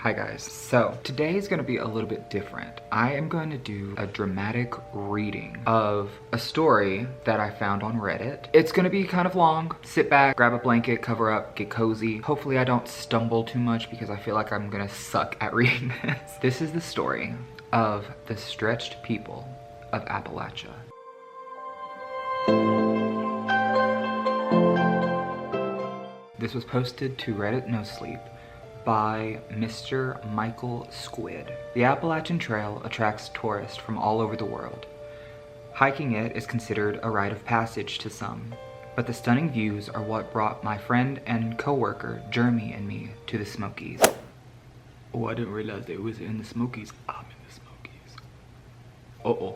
Hi guys. So today is going to be a little bit different. I am going to do a dramatic reading of a story that I found on Reddit. It's going to be kind of long. Sit back, grab a blanket, cover up, get cozy. Hopefully I don't stumble too much because I feel like I'm going to suck at reading this. This is the story of the stretched people of Appalachia. This was posted to Reddit No Sleep by Mr. Michael Squid. The Appalachian Trail attracts tourists from all over the world. Hiking it is considered a rite of passage to some, but the stunning views are what brought my friend and co-worker Jeremy and me to the Smokies. Oh, I didn't realize it was in the Smokies. I'm in the Smokies.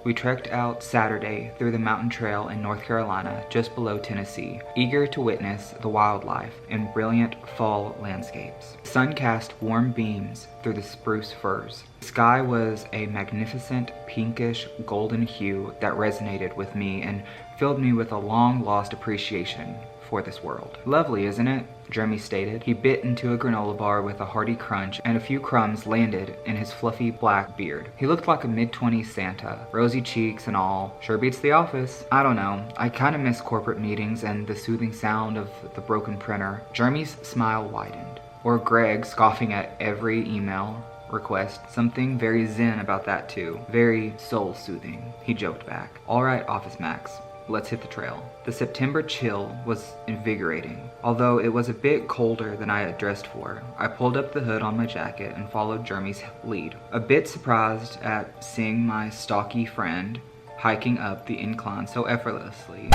We trekked out Saturday through the mountain trail in North Carolina, just below Tennessee, eager to witness the wildlife and brilliant fall landscapes. The sun cast warm beams through the spruce firs. The sky was a magnificent pinkish golden hue that resonated with me and filled me with a long-lost appreciation for this world. Lovely, isn't it? Jeremy stated. He bit into a granola bar with a hearty crunch, and a few crumbs landed in his fluffy black beard. He looked like a mid-20s Santa, rosy cheeks and all. Sure beats the office. I don't know. I kind of miss corporate meetings and the soothing sound of the broken printer. Jeremy's smile widened. Or Greg scoffing at every email request. Something very zen about that too. Very soul-soothing, he joked back. All right, Office Max. Let's hit the trail. The September chill was invigorating. Although it was a bit colder than I had dressed for, I pulled up the hood on my jacket and followed Jeremy's lead. A bit surprised at seeing my stocky friend hiking up the incline so effortlessly.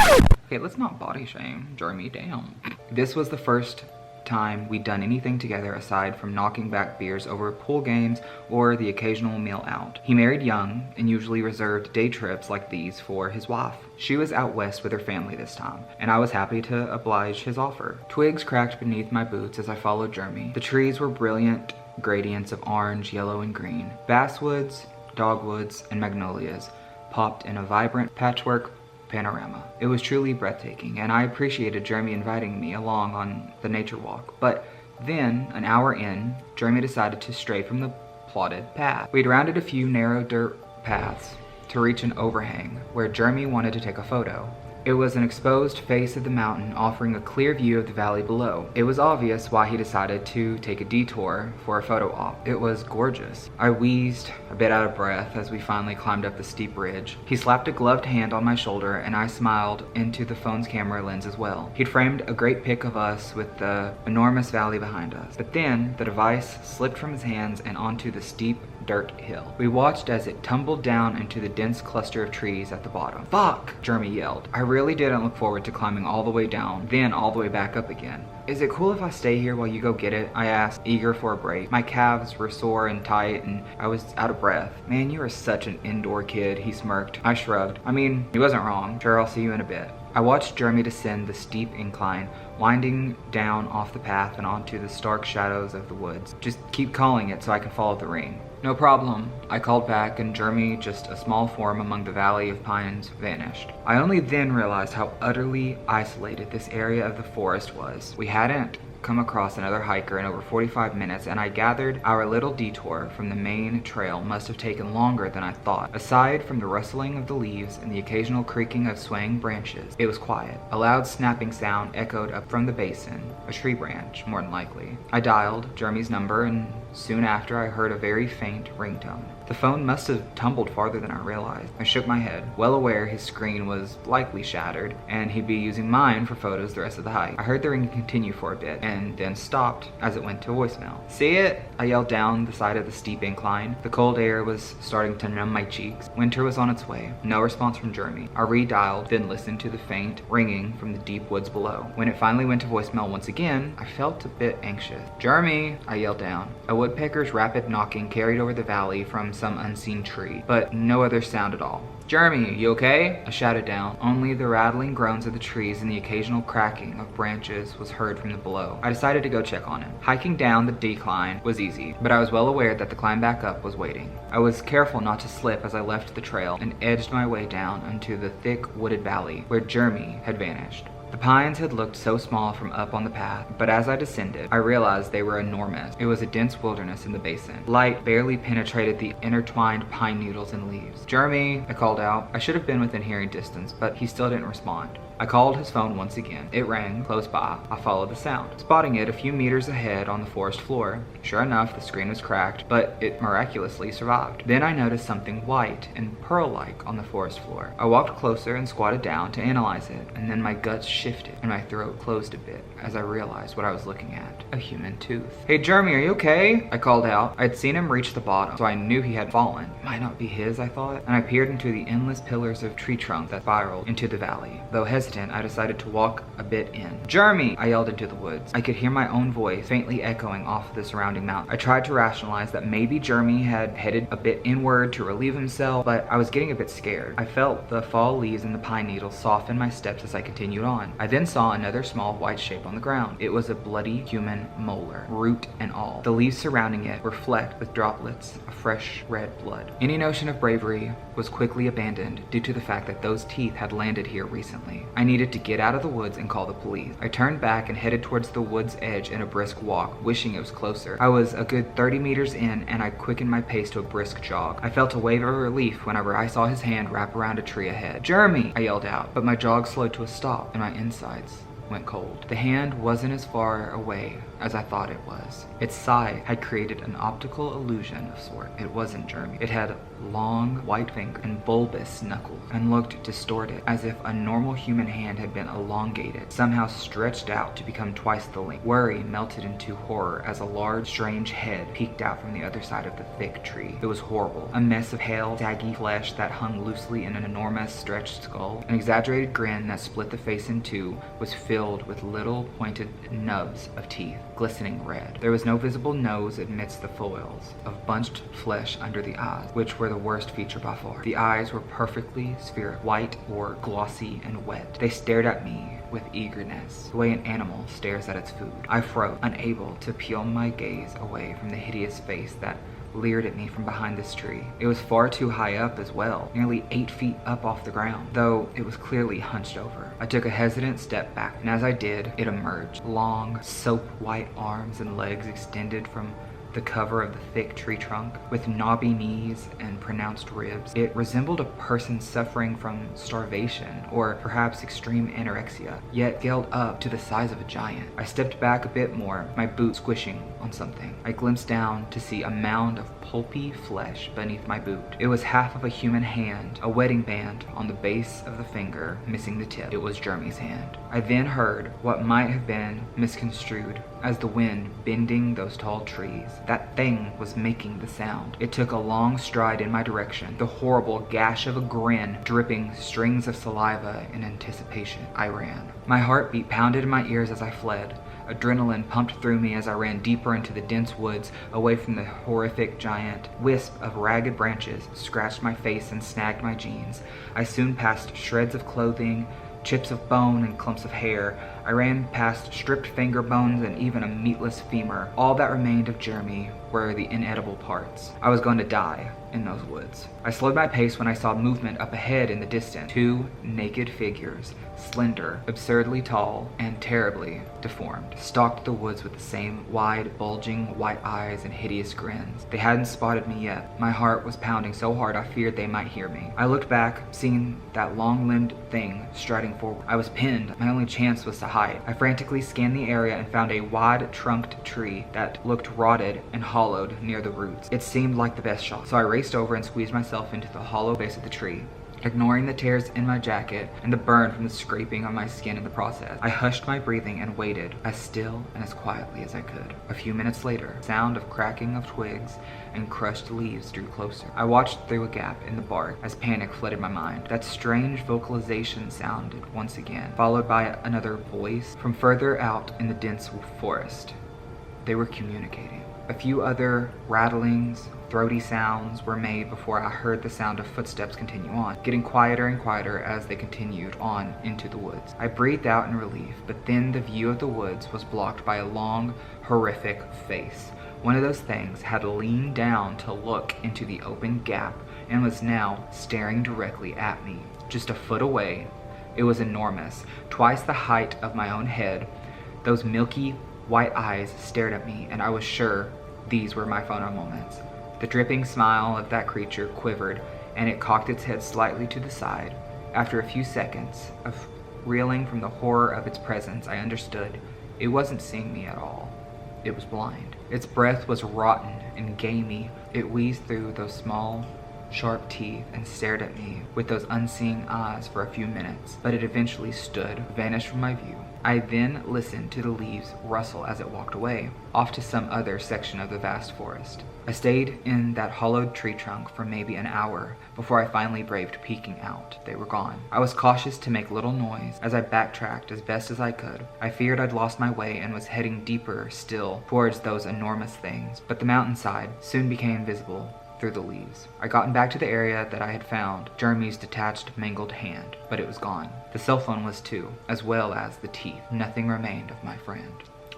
Okay, let's not body shame Jeremy, damn. This was the first time we'd done anything together aside from knocking back beers over pool games or the occasional meal out. He married young and usually reserved day trips like these for his wife. She was out west with her family this time, and I was happy to oblige his offer. Twigs cracked beneath my boots as I followed Jeremy. The trees were brilliant gradients of orange, yellow, and green. Basswoods, dogwoods, and magnolias popped in a vibrant patchwork panorama. It was truly breathtaking, and I appreciated Jeremy inviting me along on the nature walk. But then, an hour in, Jeremy decided to stray from the plotted path. We'd rounded a few narrow dirt paths to reach an overhang where Jeremy wanted to take a photo. It was an exposed face of the mountain offering a clear view of the valley below. It was obvious why he decided to take a detour for a photo op. It was gorgeous. I wheezed, a bit out of breath, as we finally climbed up the steep ridge. He slapped a gloved hand on my shoulder, and I smiled into the phone's camera lens as well. He'd framed a great pic of us with the enormous valley behind us. But then, the device slipped from his hands and onto the steep dirt hill. We watched as it tumbled down into the dense cluster of trees at the bottom. Fuck! Jeremy yelled. I really didn't look forward to climbing all the way down, then all the way back up again. Is it cool if I stay here while you go get it? I asked, eager for a break. My calves were sore and tight, and I was out of breath. Man, you are such an indoor kid, he smirked. I shrugged. I mean, he wasn't wrong. Sure, I'll see you in a bit. I watched Jeremy descend the steep incline, winding down off the path and onto the stark shadows of the woods. Just keep calling it so I can follow the ring. No problem, I called back, and Jeremy, just a small form among the valley of pines, vanished. I only then realized how utterly isolated this area of the forest was. We hadn't come across another hiker in over 45 minutes, and I gathered our little detour from the main trail must have taken longer than I thought. Aside from the rustling of the leaves and the occasional creaking of swaying branches, it was quiet. A loud snapping sound echoed up from the basin, a tree branch, more than likely. I dialed Jeremy's number, and soon after I heard a very faint ringtone. The phone must have tumbled farther than I realized. I shook my head, well aware his screen was likely shattered, and he'd be using mine for photos the rest of the hike. I heard the ring continue for a bit, and then stopped as it went to voicemail. See it? I yelled down the side of the steep incline. The cold air was starting to numb my cheeks. Winter was on its way. No response from Jeremy. I redialed, then listened to the faint ringing from the deep woods below. When it finally went to voicemail once again, I felt a bit anxious. Jeremy, I yelled down. A woodpecker's rapid knocking carried over the valley from some unseen tree, but no other sound at all. Jeremy, you okay? I shouted down. Only the rattling groans of the trees and the occasional cracking of branches was heard from the below. I decided to go check on him. Hiking down the decline was easy, but I was well aware that the climb back up was waiting. I was careful not to slip as I left the trail and edged my way down into the thick wooded valley where Jeremy had vanished. The pines had looked so small from up on the path, but as I descended, I realized they were enormous. It was a dense wilderness in the basin. Light barely penetrated the intertwined pine needles and leaves. "Jeremy," I called out. I should have been within hearing distance, but he still didn't respond. I called his phone once again. It rang close by. I followed the sound, spotting it a few meters ahead on the forest floor. Sure enough, the screen was cracked, but it miraculously survived. Then I noticed something white and pearl-like on the forest floor. I walked closer and squatted down to analyze it, and then my guts shifted and my throat closed a bit as I realized what I was looking at. A human tooth. "Hey Jeremy, are you okay?" I called out. I'd seen him reach the bottom, so I knew he had fallen. It might not be his, I thought, and I peered into the endless pillars of tree trunk that spiraled into the valley. Though hesitant, I decided to walk a bit in. "Jeremy!" I yelled into the woods. I could hear my own voice faintly echoing off the surrounding mountain. I tried to rationalize that maybe Jeremy had headed a bit inward to relieve himself, but I was getting a bit scared. I felt the fall leaves and the pine needles soften my steps as I continued on. I then saw another small white shape on the ground. It was a bloody human molar, root and all. The leaves surrounding it were flecked with droplets of fresh red blood. Any notion of bravery was quickly abandoned due to the fact that those teeth had landed here recently. I needed to get out of the woods and call the police. I turned back and headed towards the wood's edge in a brisk walk, wishing it was closer. I was a good 30 meters in and I quickened my pace to a brisk jog. I felt a wave of relief whenever I saw his hand wrap around a tree ahead. "Jeremy!" I yelled out, but my jog slowed to a stop and my insides went cold. The hand wasn't as far away as I thought it was. Its size had created an optical illusion of sort. It wasn't Jeremy. It had long white fingers and bulbous knuckles and looked distorted, as if a normal human hand had been elongated, somehow stretched out to become twice the length. Worry melted into horror as a large, strange head peeked out from the other side of the thick tree. It was horrible. A mess of pale, saggy flesh that hung loosely in an enormous, stretched skull. An exaggerated grin that split the face in two was filled with little pointed nubs of teeth, glistening red. There was no visible nose amidst the foils of bunched flesh under the eyes, which were the worst feature by far. The eyes were perfectly spherical, white or glossy and wet. They stared at me with eagerness, the way an animal stares at its food. I froze, unable to peel my gaze away from the hideous face that leered at me from behind this tree. It was far too high up as well, nearly 8 feet up off the ground, though it was clearly hunched over. I took a hesitant step back, and as I did, it emerged. Long, soap-white arms and legs extended from the cover of the thick tree trunk, with knobby knees and pronounced ribs. It resembled a person suffering from starvation, or perhaps extreme anorexia, yet scaled up to the size of a giant. I stepped back a bit more, my boot squishing on something. I glimpsed down to see a mound of pulpy flesh beneath my boot. It was half of a human hand, a wedding band on the base of the finger, missing the tip. It was Jeremy's hand. I then heard what might have been misconstrued as the wind bending those tall trees. That thing was making the sound. It took a long stride in my direction, the horrible gash of a grin dripping strings of saliva in anticipation. I ran. My heartbeat pounded in my ears as I fled. Adrenaline pumped through me as I ran deeper into the dense woods, away from the horrific giant. Wisp of ragged branches scratched my face and snagged my jeans. I soon passed shreds of clothing, chips of bone and clumps of hair. I ran past stripped finger bones and even a meatless femur. All that remained of Jeremy were the inedible parts. I was going to die in those woods. I slowed my pace when I saw movement up ahead in the distance. 2 naked figures, slender, absurdly tall, and terribly deformed, stalked the woods with the same wide, bulging white eyes and hideous grins. They hadn't spotted me yet. My heart was pounding so hard I feared they might hear me. I looked back, seeing that long-limbed thing striding forward. I was pinned. My only chance was to hide. I frantically scanned the area and found a wide-trunked tree that looked rotted and hollowed near the roots. It seemed like the best shot, so I raced over and squeezed myself into the hollow base of the tree, ignoring the tears in my jacket and the burn from the scraping on my skin in the process. I hushed my breathing and waited, as still and as quietly as I could. A few minutes later, sound of cracking of twigs and crushed leaves drew closer. I watched through a gap in the bark as panic flooded my mind. That strange vocalization sounded once again, followed by another voice from further out in the dense forest. They were communicating. A few other rattlings, throaty sounds were made before I heard the sound of footsteps continue on, getting quieter and quieter as they continued on into the woods. I breathed out in relief, but then the view of the woods was blocked by a long, horrific face. One of those things had leaned down to look into the open gap and was now staring directly at me. Just a foot away, It was enormous, twice the height of my own head. Those milky white eyes stared at me, and I was sure these were my final moments. The dripping smile of that creature quivered, and it cocked its head slightly to the side. After a few seconds of reeling from the horror of its presence, I understood. It wasn't seeing me at all. It was blind. Its breath was rotten and gamey. It wheezed through those small, sharp teeth and stared at me with those unseeing eyes for a few minutes, but it eventually stood, vanished from my view. I then listened to the leaves rustle as it walked away, off to some other section of the vast forest. I stayed in that hollowed tree trunk for maybe an hour before I finally braved peeking out. They were gone. I was cautious to make little noise as I backtracked as best as I could. I feared I'd lost my way and was heading deeper still towards those enormous things, but the mountainside soon became visible through the leaves. I gotten back to the area that I had found Jeremy's detached, mangled hand, but it was gone. The cell phone was too, as well as the teeth. Nothing remained of my friend.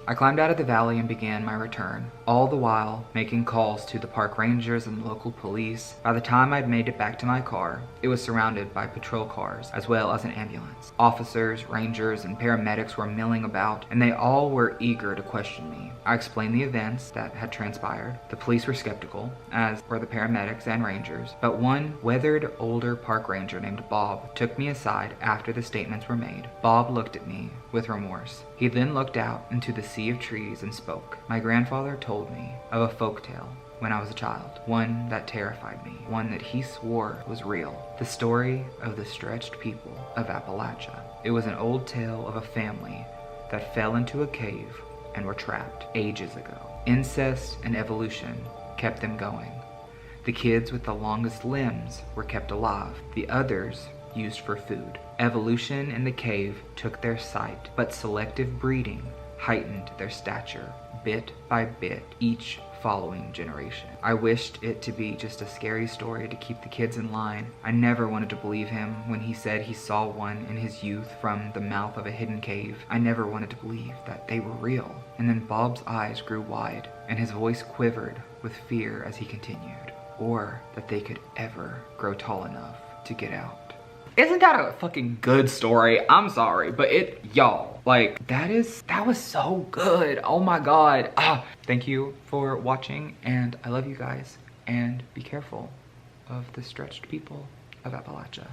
I climbed out of the valley and began my return, all the while making calls to the park rangers and local police. By the time I'd made it back to my car, it was surrounded by patrol cars, as well as an ambulance. Officers, rangers, and paramedics were milling about, and they all were eager to question me. I explained the events that had transpired. The police were skeptical, as were the paramedics and rangers, but one weathered older park ranger named Bob took me aside after the statements were made. Bob looked at me with remorse. He then looked out into the sea of trees and spoke. My grandfather told me of a folk tale when I was a child, one that terrified me, one that he swore was real. The story of the stretched people of Appalachia. It was an old tale of a family that fell into a cave and were trapped ages ago. Incest and evolution kept them going. The kids with the longest limbs were kept alive, the others used for food. Evolution in the cave took their sight, but selective breeding heightened their stature, bit by bit, each following generation. I wished it to be just a scary story to keep the kids in line. I never wanted to believe him when he said he saw one in his youth from the mouth of a hidden cave. I never wanted to believe that they were real. And then Bob's eyes grew wide, and his voice quivered with fear as he continued, or that they could ever grow tall enough to get out. Isn't that a fucking good story? I'm sorry, but y'all, like, that was so good. Oh my God. Thank you for watching, and I love you guys, and be careful of the stretched people of Appalachia.